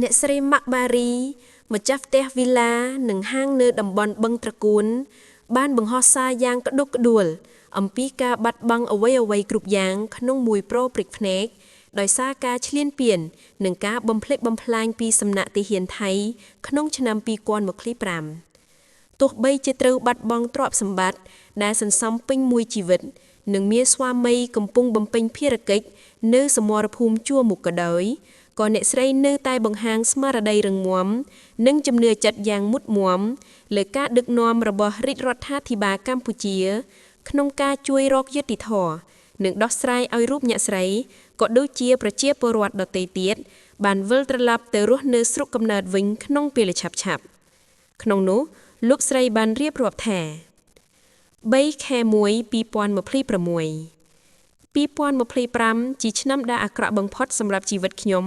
អ្នកស្រីម៉ាក់បារីម្ចាស់ផ្ទះវីឡានិងហាងនៅតំបន់បឹងត្រកួនបានបង្ហោះសារយ៉ាងក្តុកក្តួលអំពីការបាត់បង់អ្វីៗគ្រប់យ៉ាងក្នុងមួយប្រព្រឹត្តភ្នែកដោយសារការឈ្លានពាននិងការបំផ្លិចបំផ្លាញពីសំណាក់ទាហានថៃក្នុងឆ្នាំ2025ទោះបីជាត្រូវបាត់បង់ទ្រព្យសម្បត្តិដែលសន្សំពេញមួយជីវិតនិងមានស្វាមីកំពុងបំពេញភារកិច្ចនៅសមរភូមិជួរមុខក៏ដោយក៏អ្នកស្រីនៅតែបង្ហាញស្មារតីរឹងមាំនិងជំនឿចិត្តយ៉ាងមុតមាំលើការដឹកនាំរបស់រាជរដ្ឋាភិបាលកម្ពុជាក្នុងការជួយរកយុត្តិធម៌និងដោះស្រាយឲ្យរូបអ្នកស្រីក៏ដូចជាប្រជាពលរដ្ឋដទៃទៀតបានវិលត្រឡប់ទៅរស់នៅស្រុកកំណើតវិញក្នុងពេលឆាប់ៗក្នុងនោះលោកស្រីបានរៀបរាប់ថា3 ខែ 1 2026 2025ជាឆ្នាំដែលអាក្រក់បំផុតសម្រាប់ជីវិតខ្ញុំ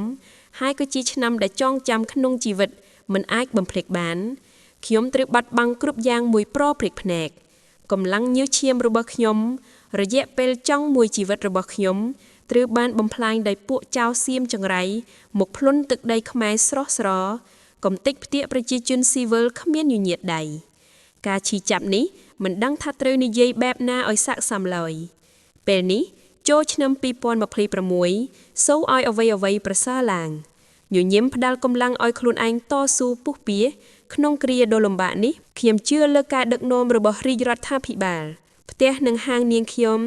ហើយក៏ជាឆ្នាំដែលចងចាំក្នុងជីវិតមិនអាចបំភ្លេចបានខ្ញុំត្រូវបាត់បង់គ្រប់យ៉ាងមួយប្រព្រឹត្តភ្នែកកម្លាំងញើសឈាមរបស់ខ្ញុំរយៈពេលចុងមួយជីវិតរបស់ខ្ញុំត្រូវបានបំផ្លាញដោយពួកចៅសៀមចង្រៃមកភ្លុនទឹកដីខ្មែរស្រស់ស្រកំទេចផ្ទាកប្រជាជនស៊ីវិលគ្មានញញៀតដៃការឈីចាប់នេះមិនដឹងថាត្រូវនិយាយបែបណាឲ្យស័ក្តិសមឡើយពេលនេះចូលឆ្នាំ2026សូវឲ្យអ្វីប្រសើរឡើងញញឹមផ្ដាល់កម្លាំងឲ្យខ្លួនឯងតស៊ូពុះពៀក្នុងគ្រាដ៏លំបាកនេះខ្ញុំជឿលើការដឹកនាំរបស់រាជរដ្ឋាភិបាលផ្ទះនិងហាងនាងខ្ញុំ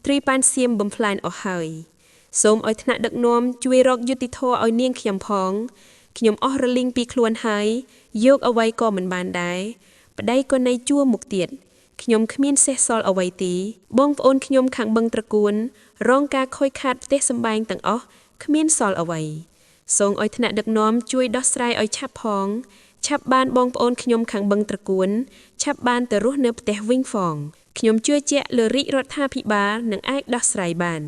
ត្រីប៉ានសៀមបំផ្លាញអស់ហើយសូមឲ្យថ្នាក់ដឹកនាំជួយរកយុត្តិធម៌ឲ្យនាងខ្ញុំផងខ្ញុំអស់រលីងពីខ្លួនហើយយកអ្វីក៏មិនបានដែរប្តីក៏នៅជួរមុខទៀតខ្ញុំគ្មានសេះសល់អ្វីទេបងប្អូនខ្ញុំខាងបឹងត្រកួនរងការខូចខាតផ្ទះសម្បែងទាំងអស់គ្មានសល់អ្វីសូមឲ្យថ្នាក់ដឹកនាំជួយដោះស្រាយឲ្យឆាប់ផងឆាប់បានបងប្អូនខ្ញុំខាងបឹងត្រកួនឆាប់បានទៅរស់នៅផ្ទះវិញផងខ្ញុំជឿជាក់លើរាជរដ្ឋាភិបាលនឹងអាចដោះស្រាយបាន